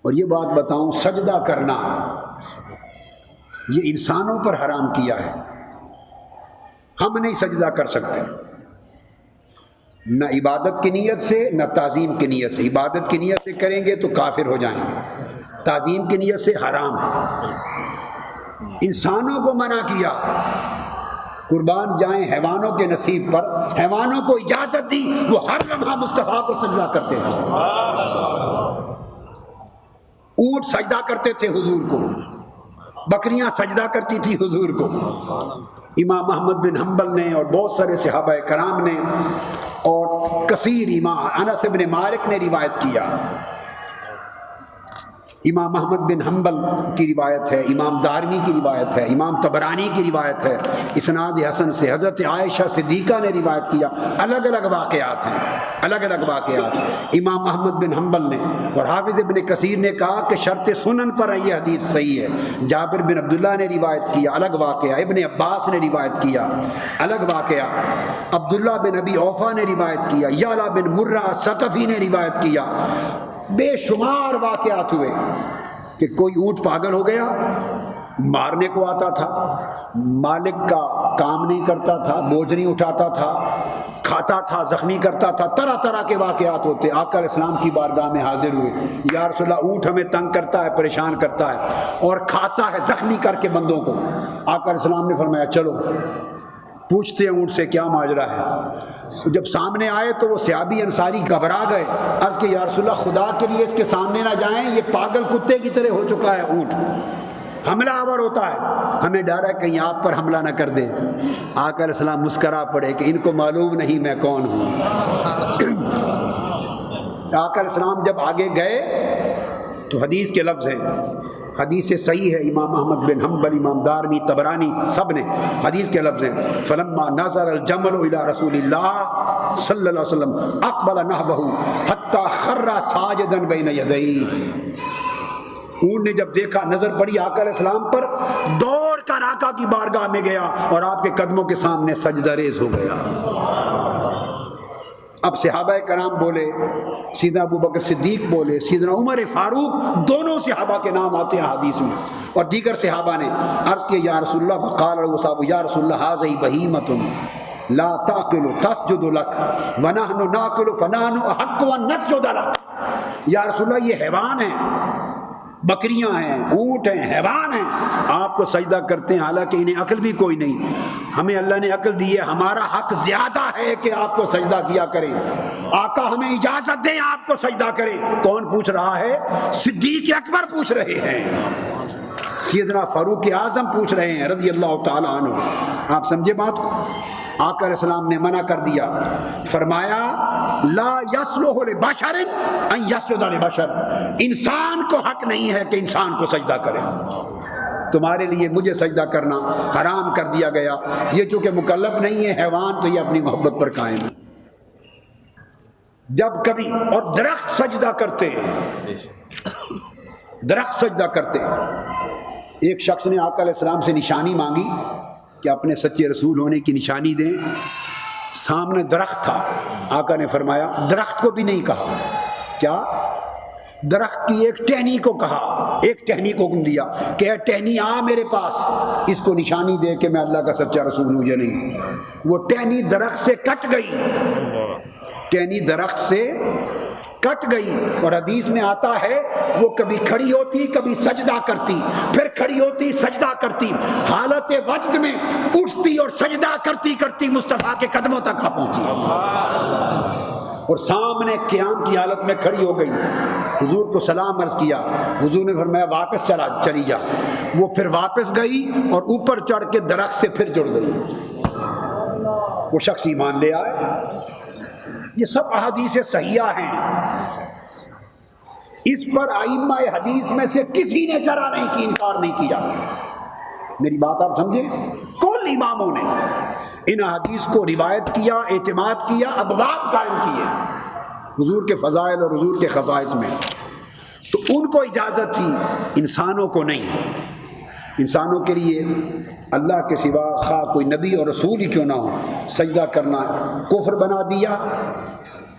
اور یہ بات بتاؤں، سجدہ کرنا یہ انسانوں پر حرام کیا ہے، ہم نہیں سجدہ کر سکتے، نہ عبادت کی نیت سے نہ تعظیم کی نیت سے۔ عبادت کی نیت سے کریں گے تو کافر ہو جائیں گے، تعظیم کی نیت سے حرام ہے۔ انسانوں کو منع کیا، قربان جائیں حیوانوں کے نصیب پر، حیوانوں کو اجازت دی، وہ ہر لمحہ مصطفیٰ کو سجدہ کرتے تھے۔ اونٹ سجدہ کرتے تھے حضور کو، بکریاں سجدہ کرتی تھی حضور کو۔ امام احمد بن حنبل نے اور بہت سارے صحابہ کرام نے اور کثیر امام انس بن مالک نے روایت کیا۔ امام احمد بن حنبل کی روایت ہے، امام دارمی کی روایت ہے، امام طبرانی کی روایت ہے، اسناد حسن سے حضرت عائشہ صدیقہ نے روایت کیا۔ الگ الگ واقعات ہیں، الگ الگ واقعات۔ امام احمد بن حنبل نے اور حافظ ابن کثیر نے کہا کہ شرط سنن پر یہ حدیث صحیح ہے۔ جابر بن عبداللہ نے روایت کیا، الگ واقعہ۔ ابن عباس نے روایت کیا، الگ واقعہ۔ عبداللہ بن ابی اوفا نے روایت کیا، یعلا بن مرہ ثقفی نے روایت کیا۔ بے شمار واقعات ہوئے کہ کوئی اونٹ پاگل ہو گیا، مارنے کو آتا تھا، مالک کا کام نہیں کرتا تھا، بوجھ نہیں اٹھاتا تھا، کھاتا تھا، زخمی کرتا تھا، طرح طرح کے واقعات ہوتے۔ آقا علیہ السلام کی بارگاہ میں حاضر ہوئے، یا رسول اللہ اونٹ ہمیں تنگ کرتا ہے، پریشان کرتا ہے اور کھاتا ہے زخمی کر کے بندوں کو۔ آقا علیہ السلام نے فرمایا چلو پوچھتے ہیں اونٹ سے کیا ماجرا ہے۔ جب سامنے آئے تو وہ صحابی انصاری گھبرا گئے، عرض کہ یا رسول اللہ خدا کے لیے اس کے سامنے نہ جائیں، یہ پاگل کتے کی طرح ہو چکا ہے اونٹ، حملہ آور ہوتا ہے، ہمیں ڈر ہے کہیں آپ پر حملہ نہ کر دے۔ آقا علیہ السلام مسکرا پڑے کہ ان کو معلوم نہیں میں کون ہوں۔ آقا علیہ السلام جب آگے گئے تو حدیث کے لفظ ہیں، حدیث صحیح ہے، امام احمد بن حنبل، امام دارمی، طبرانی سب نے حدیث کے لفظ ہیں، فلما نظر الجمل الى رسول اللہ صلی اللہ علیہ وسلم اقبل نحبہ حتی خر ساجدا بین یدیہ۔ اونٹ نے جب دیکھا، نظر پڑی آقا علیہ السلام پر، دوڑ کر آقا کی بارگاہ میں گیا اور آپ کے قدموں کے سامنے سجدہ ریز ہو گیا۔ اب صحابہ کرام بولے، سیدنا ابو بکر صدیق بولے، سیدنا عمر فاروق، دونوں صحابہ کے نام آتے ہیں حدیث میں، اور دیگر صحابہ نے عرض کیا یا رسول اللہ، فقال له صحابہ یا رسول اللہ هذه بہیمۃ لا تعقل تسجد لك ونحن ناقل فنحن احق ان نسجد لك۔ یا رسول اللہ یہ حیوان ہیں، بکریاں ہیں، اونٹ ہیں، حیوان ہیں، آپ کو سجدہ کرتے ہیں حالانکہ انہیں عقل بھی کوئی نہیں، ہمیں اللہ نے عقل دی ہے، ہمارا حق زیادہ ہے کہ آپ کو سجدہ کیا کریں، آقا ہمیں اجازت دیں آپ کو سجدہ کریں۔ کون پوچھ رہا ہے؟ صدیق اکبر پوچھ رہے ہیں، سیدنا فاروق اعظم پوچھ رہے ہیں رضی اللہ تعالی عنہ۔ آپ سمجھے بات کو؟ آقا علیہ السلام نے منع کر دیا، فرمایا لا یصلح لبشر ان یسجد لبشر، انسان کو حق نہیں ہے کہ انسان کو سجدہ کرے، تمہارے لیے مجھے سجدہ کرنا حرام کر دیا گیا۔ یہ چونکہ مکلف نہیں ہے حیوان تو یہ اپنی محبت پر قائم ہے۔ جب کبھی اور درخت سجدہ کرتے، درخت سجدہ کرتے، ایک شخص نے آقا علیہ السلام سے نشانی مانگی کہ اپنے سچے رسول ہونے کی نشانی دیں، سامنے درخت تھا، آقا نے فرمایا درخت کو بھی نہیں کہا، کیا درخت کی ایک ٹہنی کو کہا، ایک ٹہنی کو حکم دیا کہ اے ٹہنی آ میرے پاس، اس کو نشانی دے کہ میں اللہ کا سچا رسول ہوں یا نہیں۔ وہ ٹہنی درخت سے کٹ گئی، ٹہنی درخت سے کٹ گئی، اور حدیث میں آتا ہے وہ کبھی کھڑی ہوتی، کبھی سجدہ کرتی، پھر کھڑی ہوتی، سجدہ کرتی، حالت وجد میں اٹھتی اور سجدہ کرتی کرتی مصطفیٰ کے قدموں تک آ پہنچی، اور سامنے قیام کی حالت میں کھڑی ہو گئی۔ حضور کو سلام عرض کیا، حضور نے فرمایا واپس چلی جا۔ وہ پھر واپس گئی اور اوپر چڑھ کے درخت سے پھر جڑ گئی، وہ شخص ایمان لے آئے۔ یہ سب احادیث صحیحہ ہیں، اس پر ائمہ حدیث میں سے کسی نے ذرا نہیں کی، انکار نہیں کیا۔ میری بات آپ سمجھیں، کل اماموں نے ان حدیث کو روایت کیا، اعتماد کیا، ابواب قائم کیے حضور کے فضائل اور حضور کے خصائص میں، تو ان کو اجازت تھی، انسانوں کو نہیں۔ انسانوں کے لیے اللہ کے سوا خواہ کوئی نبی اور رسول ہی کیوں نہ ہو، سجدہ کرنا کفر بنا دیا،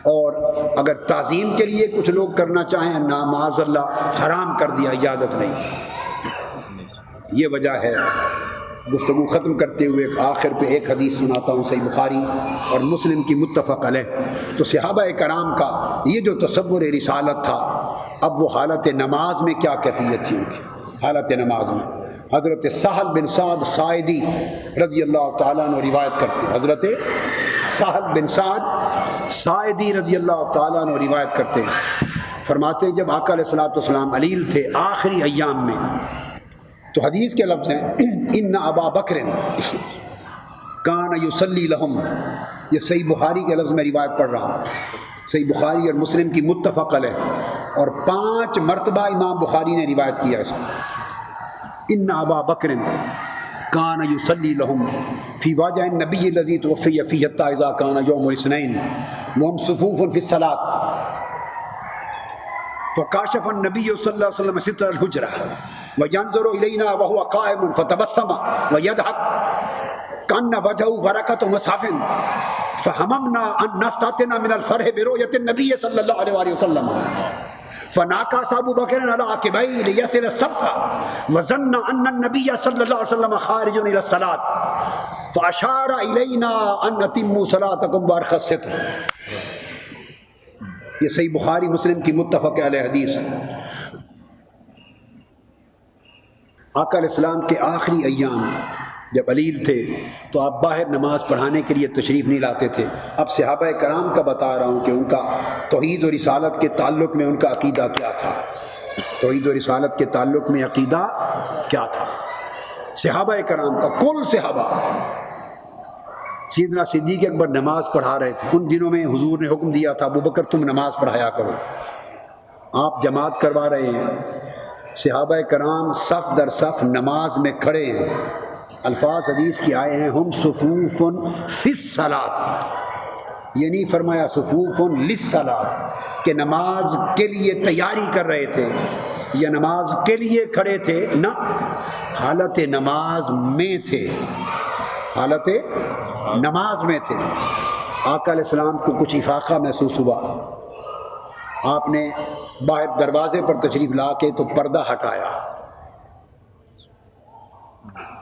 اور اگر تعظیم کے لیے کچھ لوگ کرنا چاہیں نا معاذ اللہ حرام کر دیا، اجازت نہیں۔ یہ وجہ ہے۔ گفتگو ختم کرتے ہوئے آخر پہ ایک حدیث سناتا ہوں، صحیح بخاری اور مسلم کی متفق علیہ۔ تو صحابہ کرام کا یہ جو تصور رسالت تھا، اب وہ حالت نماز میں کیا کیفیت تھی ان کی؟ حالت نماز میں حضرت سہل بن سعد ساعدی رضی اللہ تعالیٰ عنہ روایت کرتے ہیں، حضرت سہل بن سعد ساعدی رضی اللہ تعالیٰ عنہ روایت کرتے ہیں، فرماتے ہیں جب آقا علیہ الصلوۃ والسلام علیل تھے آخری ایام میں، تو حدیث کے لفظ ہیں ان ابا بکر کان یصلی لہم، یہ صحیح بخاری کے لفظ میں روایت پڑھ رہا ہوں، صحیح بخاری اور مسلم کی متفق علیہ، اور 5 مرتبہ امام بخاری نے روایت کیا اس کو۔ ان ابا بکر کان یصلی لہم فی واجہ النبی الذی توفی فیہ حتی اذا کان یوم الاثنین وہم صفوف فی الصلاۃ فکاشف النبی صلی اللہ علیہ وسلم ستر الحجرہ وینظر الینا وهو قائم فتبسم ویضحک کأن وجهه برکۃ مصحف فہممنا ان نفتتن من الفرح برؤیۃ النبی صلی اللہ علیہ وآلہ وسلم فناکس ابو بکر علی عقبیہ لیصل الصف وظن ان النبی صلی اللہ علیہ وسلم خارج الی الصلاۃ فاشار الینا ان اتموا صلاتکم وارخوا الستر۔ یہ صحیح بخاری مسلم کی متفق علیہ حدیث۔ آقا علیہ السلام کے آخری ایام جب علیل تھے تو آپ باہر نماز پڑھانے کے لیے تشریف نہیں لاتے تھے۔ اب صحابہ کرام کا بتا رہا ہوں کہ ان کا توحید و رسالت کے تعلق میں ان کا عقیدہ کیا تھا، توحید و رسالت کے تعلق میں عقیدہ کیا تھا صحابہ کرام کا۔ کل صحابہ، سیدنا صدیق اکبر نماز پڑھا رہے تھے، ان دنوں میں حضور نے حکم دیا تھا ابو بکر تم نماز پڑھایا کرو، آپ جماعت کروا رہے ہیں، صحابہ کرام صف در صف نماز میں کھڑے ہیں، الفاظ حدیث کی آئے ہیں ہم صفوف فی الصلاۃ، یہ نہیں فرمایا صفوف للصلاۃ کہ نماز کے لیے تیاری کر رہے تھے یا نماز کے لیے کھڑے تھے، نہ، حالت نماز میں تھے، حالت نماز میں تھے۔ آقا علیہ السلام کو کچھ افاقہ محسوس ہوا، آپ نے باہر دروازے پر تشریف لا کے تو پردہ ہٹایا۔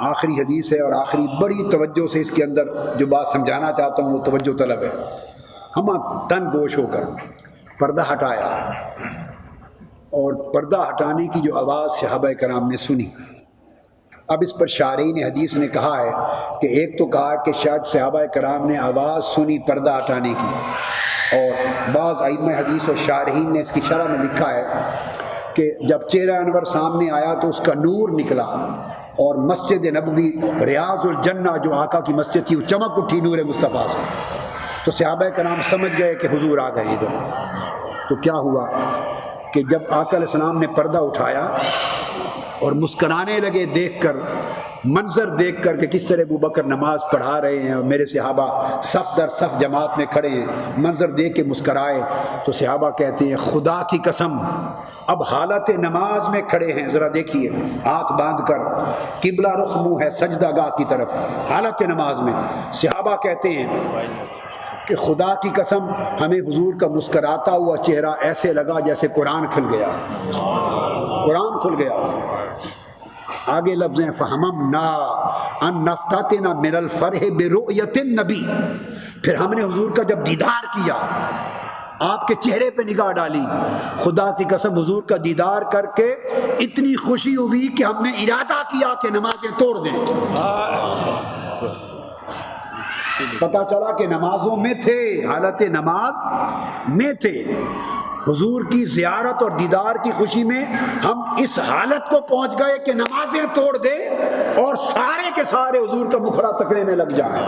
آخری حدیث ہے اور آخری بڑی توجہ سے اس کے اندر جو بات سمجھانا چاہتا ہوں وہ توجہ طلب ہے۔ ہم تن گوش ہو کر پردہ ہٹایا، اور پردہ ہٹانے کی جو آواز صحابہ کرام نے سنی، اب اس پر شارحین حدیث نے کہا ہے کہ ایک تو کہا کہ شاید صحابہ کرام نے آواز سنی پردہ ہٹانے کی، اور بعض ائمہ حدیث اور شارحین نے اس کی شرح میں لکھا ہے کہ جب چہرہ انور سامنے آیا تو اس کا نور نکلا، اور مسجد نبوی ریاض الجنہ جو آقا کی مسجد تھی وہ چمک اٹھی نور مصطفیٰ سے، تو صحابہ کرام سمجھ گئے کہ حضور آ گئے ادھر۔ تو کیا ہوا کہ جب آقا علیہ السلام نے پردہ اٹھایا اور مسکرانے لگے دیکھ کر، منظر دیکھ کر کہ کس طرح ابو بکر نماز پڑھا رہے ہیں اور میرے صحابہ صف در صف جماعت میں کھڑے ہیں، منظر دیکھ کے مسکرائے، تو صحابہ کہتے ہیں خدا کی قسم اب حالت نماز میں کھڑے ہیں، ذرا دیکھیے ہاتھ باندھ کر قبلہ رخ منہ ہے سجدہ گاہ کی طرف، حالت نماز میں۔ صحابہ کہتے ہیں کہ خدا کی قسم ہمیں حضور کا مسکراتا ہوا چہرہ ایسے لگا جیسے قرآن کھل گیا، قرآن کھل گیا۔ آگے لفظ ہیں فَهَمَمْنَا أَن نَفْتَتِنَ مِنَ الْفَرْحِ بِرُؤْيَةِ النَّبِيِّ، پھر ہم نے حضور کا جب دیدار کیا، آپ کے چہرے پہ نگاہ ڈالی، خدا کی قسم حضور کا دیدار کر کے اتنی خوشی ہوئی کہ ہم نے ارادہ کیا کہ نمازیں توڑ دیں۔ پتہ چلا کہ نمازوں میں تھے، حالت نماز میں تھے، حضور کی زیارت اور دیدار کی خوشی میں ہم اس حالت کو پہنچ گئے کہ نمازیں توڑ دے اور سارے کے سارے حضور کا مکھڑا تکنے میں لگ جائیں۔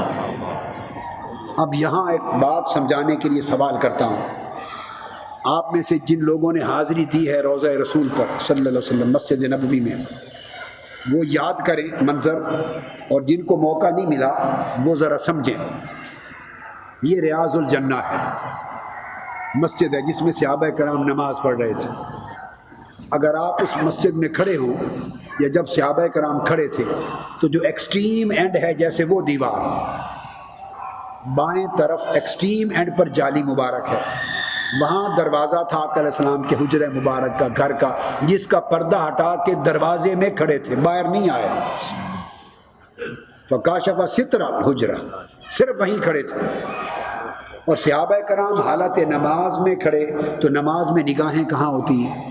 اب یہاں ایک بات سمجھانے کے لیے سوال کرتا ہوں، آپ میں سے جن لوگوں نے حاضری دی ہے روضہ رسول پر صلی اللہ علیہ وسلم مسجد نبوی میں، وہ یاد کریں منظر، اور جن کو موقع نہیں ملا وہ ذرا سمجھیں۔ یہ ریاض الجنہ ہے، مسجد ہے جس میں صحابہ کرام نماز پڑھ رہے تھے۔ اگر آپ اس مسجد میں کھڑے ہوں یا جب صحابہ کرام کھڑے تھے تو جو ایکسٹریم اینڈ ہے جیسے وہ دیوار، بائیں طرف ایکسٹریم اینڈ پر جالی مبارک ہے، وہاں دروازہ تھا آقا علیہ السلام کے حجرہ مبارک کا، گھر کا، جس کا پردہ ہٹا کے دروازے میں کھڑے تھے، باہر نہیں آئے. فکاشف ستر الحجرہ، صرف وہیں کھڑے تھے. اور صحابہ کرام حالت نماز میں کھڑے تو نماز میں نگاہیں کہاں ہوتی ہیں؟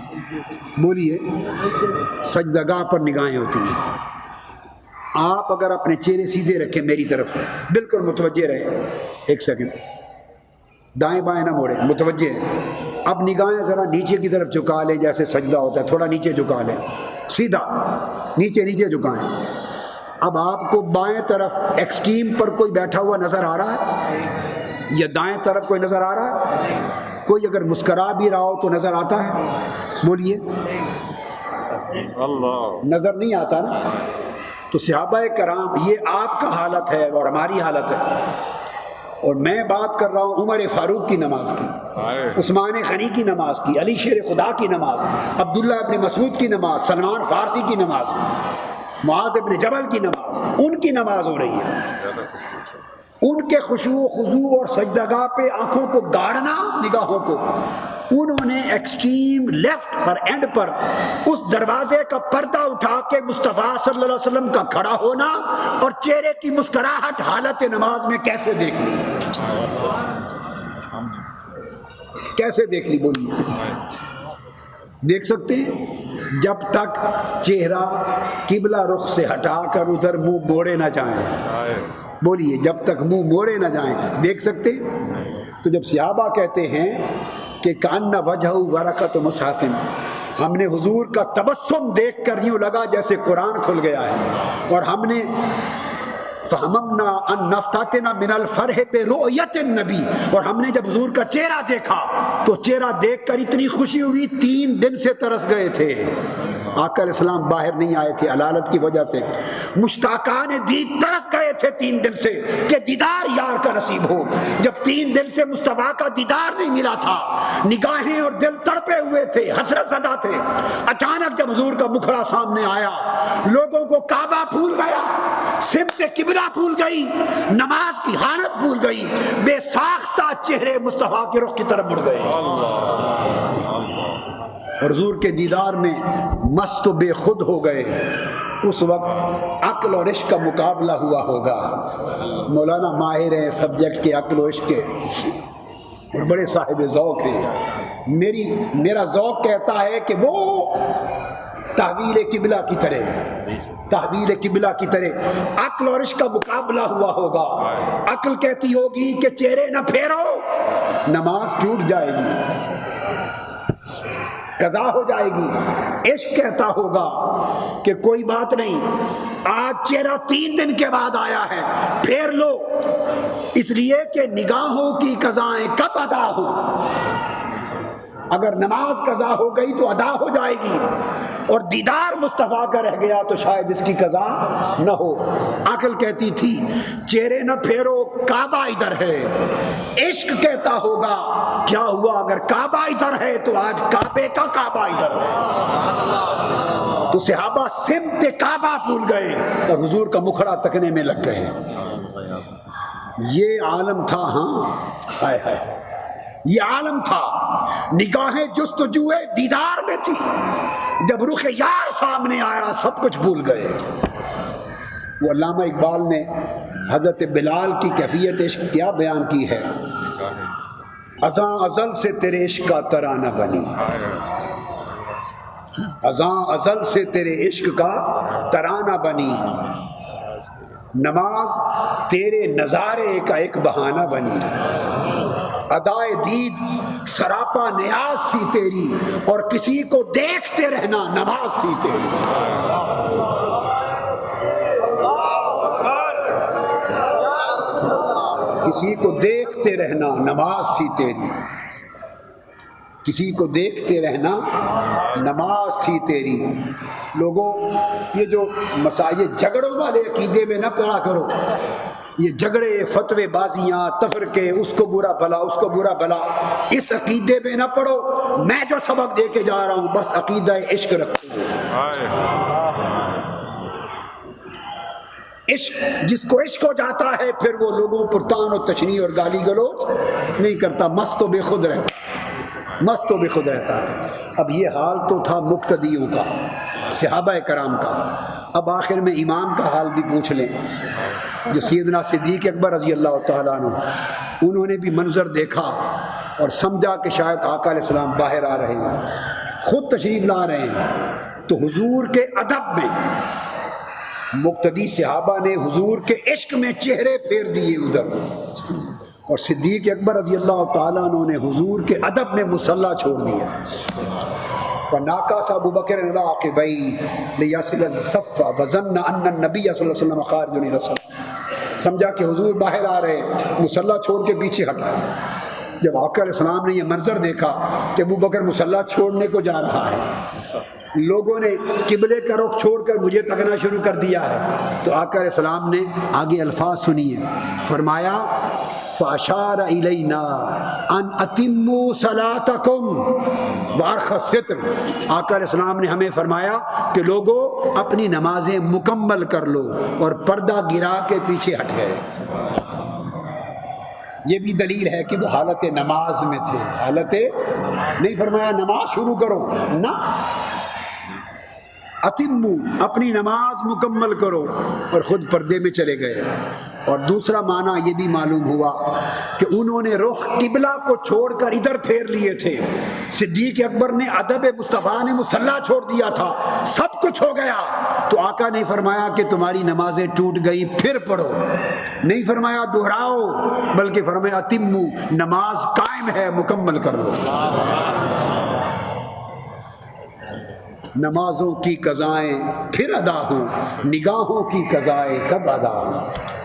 بولیے. سجدگاہ پر نگاہیں ہوتی ہیں. آپ اگر اپنے چہرے سیدھے رکھیں میری طرف، بالکل متوجہ رہے، ایک سیکنڈ، دائیں بائیں نہ موڑیں، متوجہ ہیں. اب نگاہیں ذرا نیچے کی طرف جھکا لیں، جیسے سجدہ ہوتا ہے، تھوڑا نیچے جھکا لیں، سیدھا نیچے نیچے جھکائیں. اب آپ کو بائیں طرف ایکسٹریم پر کوئی بیٹھا ہوا نظر آ رہا ہے یا دائیں طرف کوئی نظر آ رہا ہے؟ کوئی اگر مسکرا بھی رہا ہو تو نظر آتا ہے؟ بولیے. اللہ نظر نہیں آتا نا. تو صحابہ کرام یہ آپ کا حالت ہے اور ہماری حالت ہے. اور میں بات کر رہا ہوں عمر فاروق کی نماز کی، عثمان غنی کی نماز کی، علی شیر خدا کی نماز، عبداللہ ابن مسعود کی نماز، سلمان فارسی کی نماز، معاذ ابن جبل کی نماز. ان کی نماز ہو رہی ہے. ان کے خشوع و خضوع اور سجدگاہ پہ آنکھوں کو گاڑنا، نگاہوں کو، انہوں نے ایکسٹریم لیفٹ پر اینڈ پر اس دروازے کا پردہ اٹھا کے مصطفیٰ صلی اللہ علیہ وسلم کا کھڑا ہونا اور چہرے کی مسکراہٹ حالت نماز میں کیسے دیکھ لی؟ کیسے دیکھ لی؟ بولیے. دیکھ سکتے ہیں جب تک چہرہ قبلہ رخ سے ہٹا کر ادھر منہ موڑے نہ جائیں. بولیے. جب تک منہ موڑے نہ جائیں دیکھ سکتے. تو جب صحابہ کہتے ہیں کہ کأن وجہہ ورقۃ مصحف، ہم نے حضور کا تبسم دیکھ کر یوں لگا جیسے قرآن کھل گیا ہے، اور ہم نے فہممنا ان نفتتنا من الفرح برؤیت النبی، اور ہم نے جب حضور کا چہرہ دیکھا تو چہرہ دیکھ کر اتنی خوشی ہوئی 3 دن سے ترس گئے تھے. آقا علیہ السلام باہر نہیں آئے تھے علالت کی وجہ سے. مشتاقان دید ترس گئے تھے 3 دن سے کہ دیدار یار کا نصیب ہو. جب 3 دن سے مصطفیٰ کا دیدار نہیں ملا تھا، نگاہیں اور دل تڑپے ہوئے تھے، حسرت زدہ تھے. اچانک جب حضور کا مکھڑا سامنے آیا، لوگوں کو کعبہ بھول گیا، سمت قبلہ بھول گئی، نماز کی حالت بھول گئی، بے ساختہ چہرے مصطفیٰ کے رخ کی طرف مڑ گئے. اور حضور کے دیدار میں مست و بے خود ہو گئے. اس وقت عقل اور عشق کا مقابلہ ہوا ہوگا. مولانا ماہر ہیں سبجیکٹ کے، عقل و عشق کے، اور بڑے صاحب ذوق ہیں. میرا ذوق کہتا ہے کہ وہ تحویل قبلہ کی طرح عقل اور عشق کا مقابلہ ہوا ہوگا. عقل کہتی ہوگی کہ چہرے نہ پھیرو، نماز ٹوٹ جائے گی، قضا ہو جائے گی. عشق کہتا ہوگا کہ کوئی بات نہیں، آج چہرہ 3 دن کے بعد آیا ہے، پھیر لو، اس لیے کہ نگاہوں کی قضائیں کب ادا ہوں. اگر نماز قضا ہو گئی تو ادا ہو جائے گی، اور دیدار مصطفیٰ کا رہ گیا تو شاید اس کی قضا نہ ہو. عقل کہتی تھی چہرے نہ پھیرو، کعبہ ادھر ہے. عشق کہتا ہوگا کیا ہوا اگر کعبہ ادھر ہے تو آج کعبے کا کعبہ ادھر ہے. تو صحابہ سمت کعبہ بھول گئے اور حضور کا مکھڑا تکنے میں لگ گئے. یہ عالم تھا. ہاں ہائے ہائے، یہ عالم تھا. نگاہیں جستجوئے دیدار میں تھی. جب رخ یار سامنے آیا سب کچھ بھول گئے. وہ علامہ اقبال نے حضرت بلال کی کیفیت عشق کیا بیان کی ہے. ازاں ازل سے تیرے عشق کا ترانہ بنی، ازاں ازل سے تیرے عشق کا ترانہ بنی، نماز تیرے نظارے کا ایک بہانہ بنی، ادائے دید سراپا نیاز تھی تیری، اور کسی کو دیکھتے رہنا نماز تھی تیری. کسی کو دیکھتے رہنا نماز تھی تیری، کسی کو دیکھتے رہنا نماز تھی تیری. لوگوں یہ جو مسائل جھگڑوں والے عقیدے میں نہ پڑا کرو. یہ جھگڑے، فتوے بازیاں، تفرقے، اس کو برا بھلا اس کو برا بھلا، اس عقیدے میں نہ پڑھو. میں جو سبق دے کے جا رہا ہوں بس عقیدہ عشق رکھو. عشق جس کو عشق ہو جاتا ہے پھر وہ لوگوں پر طعن و تشنیع اور گالی گلوچ نہیں کرتا، مست و بے خود رہتا، مست و بے خود رہتا ہے۔ اب یہ حال تو تھا مقتدیوں کا، صحابہ کرام کا، اب آخر میں امام کا حال بھی پوچھ لیں، جو سیدنا صدیق اکبر رضی اللہ تعالیٰ عنہ، انہوں نے بھی منظر دیکھا اور سمجھا کہ شاید آقا علیہ السلام باہر آ رہے ہیں، خود تشریف لا رہے ہیں، تو حضور کے ادب میں مقتدی صحابہ نے حضور کے عشق میں چہرے پھیر دیے ادھر، اور صدیق اکبر رضی اللہ تعالیٰ عنہ نے حضور کے ادب میں مصلی چھوڑ دیا۔ فناقص ابو بکر العاقبین لیصل الصف وظن ان النبی صلی اللہ علیہ وسلم خارج من الصف، سمجھا کہ حضور باہر آ رہے ہیں، مصلی چھوڑ کے پیچھے ہٹا۔ جب آقا علیہ السلام نے یہ منظر دیکھا کہ ابو بکر مصلی چھوڑنے کو جا رہا ہے، لوگوں نے قبلے کا رخ چھوڑ کر مجھے تکنا شروع کر دیا ہے، تو آقا علیہ السلام نے آگے الفاظ سنیے، فرمایا فَأَشَارَ إِلَيْنَا أَنْ أَتِمُّوا صَلَاتَكُمْ وَأَرْخَ السِّتْرِ، آقا علیہ السلام نے ہمیں فرمایا کہ لوگوں اپنی نمازیں مکمل کر لو، اور پردہ گرا کے پیچھے ہٹ گئے۔ یہ بھی دلیل ہے کہ وہ حالت نماز میں تھے، حالت نہیں فرمایا نماز شروع کرو، نہ اتمو، اپنی نماز مکمل کرو، اور خود پردے میں چلے گئے۔ اور دوسرا معنی یہ بھی معلوم ہوا کہ انہوں نے رخ قبلہ کو چھوڑ کر ادھر پھیر لیے تھے، صدیق اکبر نے ادب مصطفیٰ نے مصلی چھوڑ دیا تھا، سب کچھ ہو گیا، تو آقا نے فرمایا کہ تمہاری نمازیں ٹوٹ گئی، پھر پڑھو، نہیں فرمایا دہراؤ، بلکہ فرمایا اتمو، نماز قائم ہے، مکمل کر لو۔ نمازوں کی قضائیں پھر ادا ہوں، نگاہوں کی قضائیں کب ادا ہوں۔